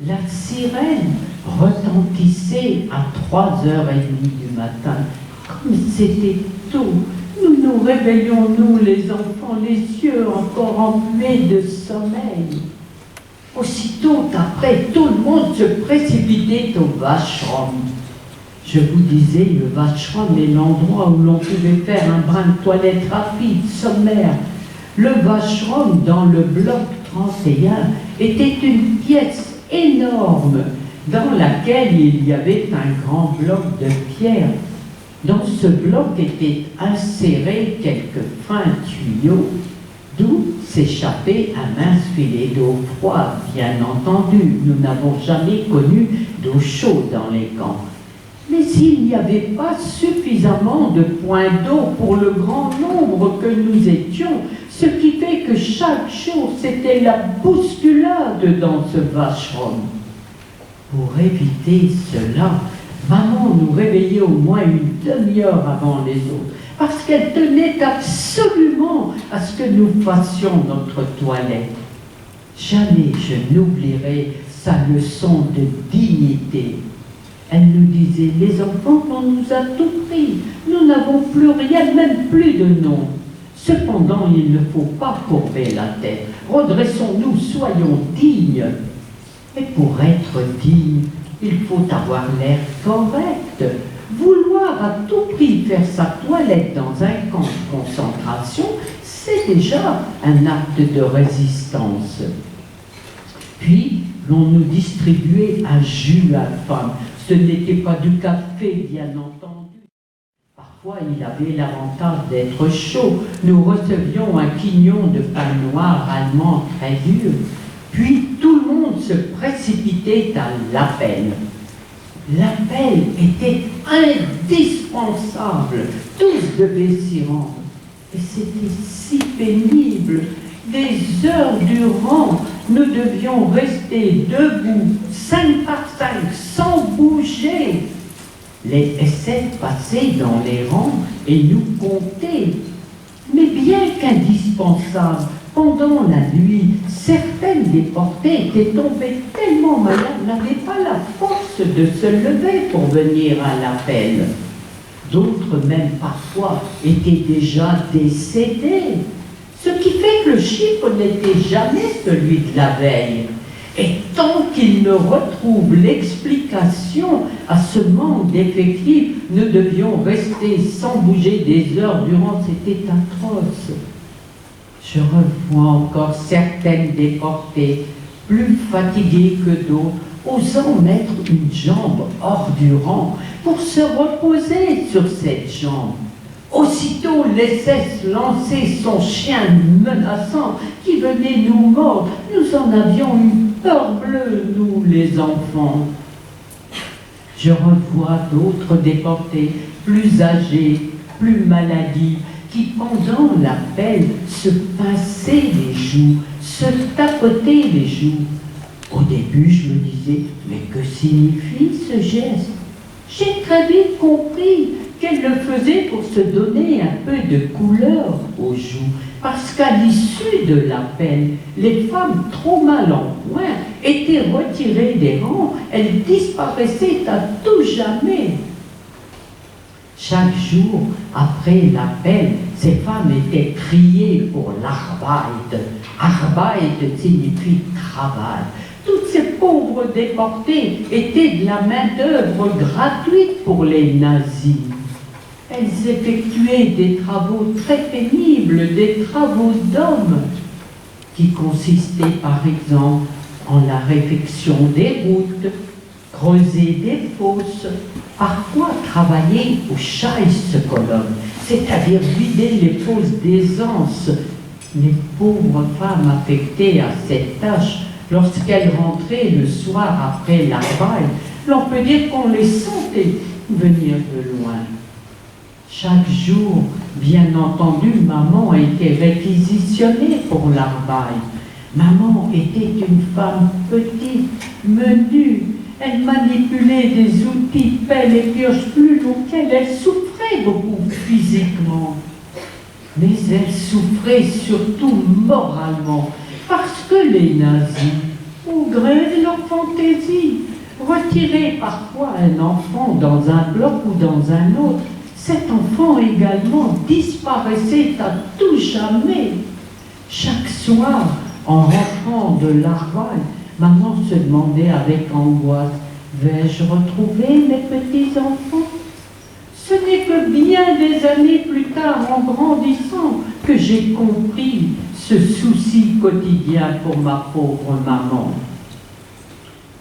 La sirène retentissait à 3h30 du matin. Comme c'était tôt, nous réveillons, nous les enfants, les yeux encore embués de sommeil. Aussitôt après, tout le monde se précipitait au Vacheron. Je vous disais, le Vacheron est l'endroit où l'on pouvait faire un brin de toilette rapide, sommaire. Le Vacheron, dans le bloc 31, était une pièce énorme dans laquelle il y avait un grand bloc de pierre. Dans ce bloc étaient insérés quelques fins tuyaux, d'où s'échappait un mince filet d'eau froide, bien entendu. Nous n'avons jamais connu d'eau chaude dans les camps. Mais il n'y avait pas suffisamment de points d'eau pour le grand nombre que nous étions, ce qui fait que chaque jour, c'était la bousculade dans ce Vacheron. Pour éviter cela, maman nous réveillait au moins une demi-heure avant les autres, parce qu'elle tenait absolument à ce que nous fassions notre toilette. Jamais je n'oublierai sa leçon de dignité. Elle nous disait, les enfants, on nous a tout pris, nous n'avons plus rien, même plus de nom. Cependant, il ne faut pas courber la tête. Redressons-nous, soyons dignes. Et pour être digne, il faut avoir l'air correct. Vouloir à tout prix faire sa toilette dans un camp de concentration, c'est déjà un acte de résistance. Puis, l'on nous distribuait un jus infâme. Ce n'était pas du café, bien entendu. Parfois, il avait l'avantage d'être chaud. Nous recevions un quignon de pain noir allemand très dur. Puis, tout le monde se précipitait à l'appel. L'appel était indispensable. Tous devaient s'y rendre. Et c'était si pénible. Des heures durant, nous devions rester debout, 5 par 5, sans bouger. Les SF passaient dans les rangs et nous comptaient. Mais bien qu'indispensables, pendant la nuit, certaines déportées étaient tombées tellement malades, n'avaient pas la force de se lever pour venir à l'appel. D'autres, même parfois, étaient déjà décédées. Ce qui fait que le chiffre n'était jamais celui de la veille. Et tant qu'il ne retrouve l'explication à ce manque d'effectifs, nous devions rester sans bouger des heures durant, c'était atroce. Je revois encore certaines déportées, plus fatiguées que d'autres, osant mettre une jambe hors du rang pour se reposer sur cette jambe. Aussitôt, l'SS lançait son chien menaçant qui venait nous mordre. Nous en avions une peur bleue, nous, les enfants. Je revois d'autres déportés, plus âgés, plus maladies, qui, pendant l'appel, se pinçaient les joues, se tapotaient les joues. Au début, je me disais, mais que signifie ce geste? J'ai très vite compris qu'elle le faisait pour se donner un peu de couleur aux joues, parce qu'à l'issue de l'appel, les femmes trop mal en point étaient retirées des rangs, elles disparaissaient à tout jamais. Chaque jour, après l'appel, ces femmes étaient triées pour l'Arbeit. Arbeit signifie travail. Toutes ces pauvres déportées étaient de la main-d'œuvre gratuite pour les nazis. Elles effectuaient des travaux très pénibles, des travaux d'hommes, qui consistaient par exemple en la réfection des routes, creuser des fosses, parfois travailler au chaise-colonne, c'est-à-dire vider les fosses d'aisance. Les pauvres femmes affectées à cette tâche, lorsqu'elles rentraient le soir après l'arbeit, l'on peut dire qu'on les sentait venir de loin. Chaque jour, bien entendu, maman était réquisitionnée pour l'arbeit. Maman était une femme petite, menue. Elle manipulait des outils, pelles et pioches plus lourds qu'elle. Elle souffrait beaucoup physiquement. Mais elle souffrait surtout moralement, parce que les nazis, au gré de leur fantaisie. Retirer parfois un enfant dans un bloc ou dans un autre, cet enfant également disparaissait à tout jamais. Chaque soir, en rentrant de l'arval, maman se demandait avec angoisse, vais-je retrouver mes petits-enfants? Ce n'est que bien des années plus tard, en grandissant, que j'ai compris ce souci quotidien pour ma pauvre maman.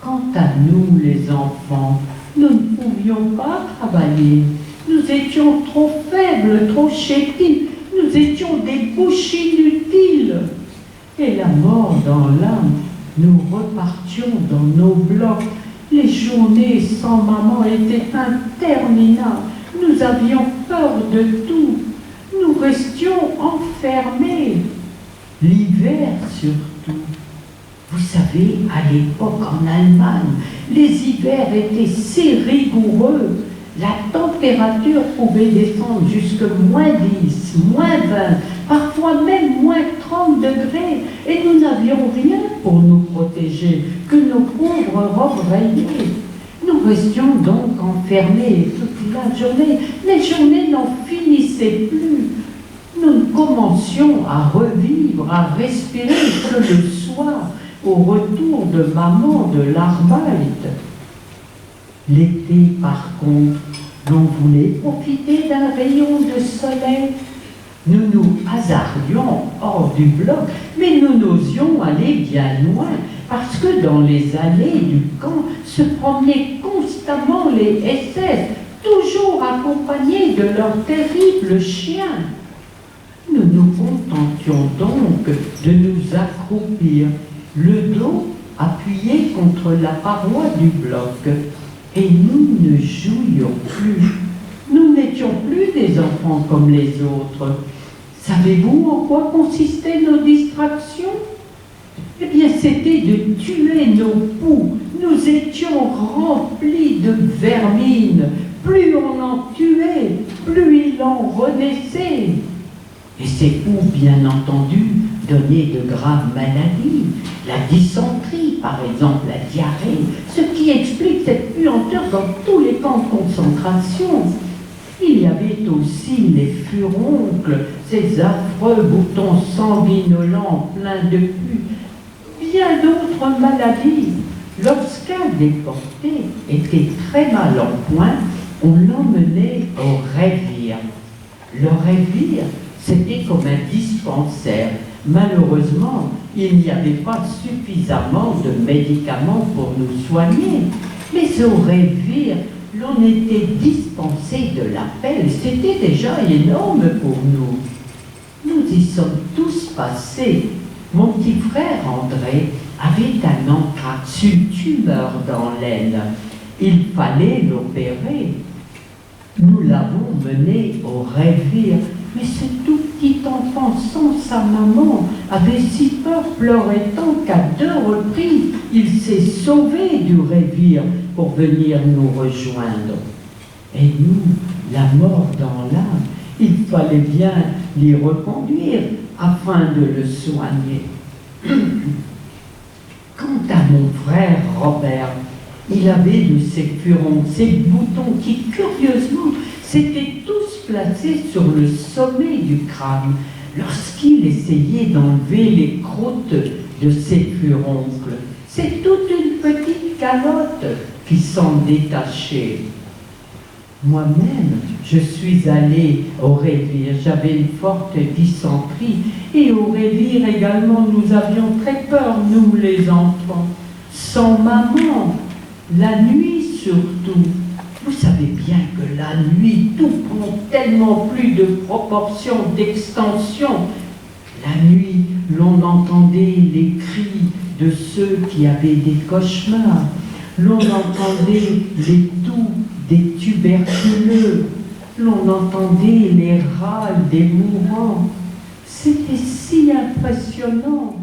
Quant à nous, les enfants, nous ne pouvions pas travailler. Nous étions trop faibles, trop chétifs. Nous étions des bouches inutiles. Et la mort dans l'âme, nous repartions dans nos blocs. Les journées sans maman étaient interminables. Nous avions peur de tout. Nous restions enfermés. L'hiver surtout. Vous savez, à l'époque en Allemagne, les hivers étaient si rigoureux. La température pouvait descendre jusqu'à -10, -20, parfois même -30 degrés. Et nous n'avions rien pour nous protéger, que nos pauvres robes rayées. Nous restions donc enfermés toute la journée. Les journées n'en finissaient plus. Nous commencions à revivre, à respirer que le soir, au retour de maman de l'Arbeit. L'été, par contre, l'on voulait profiter d'un rayon de soleil. Nous nous hasardions hors du bloc, mais nous n'osions aller bien loin, parce que dans les allées du camp se promenaient constamment les SS, toujours accompagnés de leurs terribles chiens. Nous nous contentions donc de nous accroupir, le dos appuyé contre la paroi du bloc, et nous ne jouions plus. Nous n'étions plus des enfants comme les autres. Savez-vous en quoi consistaient nos distractions? Eh bien, c'était de tuer nos poux. Nous étions remplis de vermine. Plus on en tuait, plus il en renaissait. Et ces poux, bien entendu, donnaient de graves maladies. La dysenterie, par exemple, la diarrhée, ce qui explique cette puanteur dans tous les camps de concentration. Il y avait aussi les furoncles, ces affreux boutons sanguinolents pleins de pus, bien d'autres maladies. Lorsqu'un déporté était très mal en point, on l'emmenait au révire. Le révire, c'était comme un dispensaire. Malheureusement, il n'y avait pas suffisamment de médicaments pour nous soigner. Mais au révire, l'on était dispensé de l'appel. C'était déjà énorme pour nous. Nous y sommes tous passés. Mon petit frère André avait un anthrax, une tumeur dans l'aine. Il fallait l'opérer. Nous l'avons mené au révire. Mais ce tout petit enfant sans sa maman avait si peur, pleurait tant qu'à 2 reprises, il s'est sauvé du révire pour venir nous rejoindre. Et nous, la mort dans l'âme, il fallait bien l'y reconduire afin de le soigner. Quant à mon frère Robert, il avait de ces furons, ces boutons qui, curieusement, s'étaient tous placés sur le sommet du crâne lorsqu'il essayait d'enlever les croûtes de ses furoncles. C'est toute une petite calotte qui s'en détachait. Moi-même, je suis allée au révire, j'avais une forte dysenterie, et au révire également, nous avions très peur, nous les enfants. Sans maman, la nuit surtout. Vous savez bien que la nuit, tout prend tellement plus de proportions, d'extension. La nuit, l'on entendait les cris de ceux qui avaient des cauchemars. L'on entendait les toux des tuberculeux. L'on entendait les râles des mourants. C'était si impressionnant.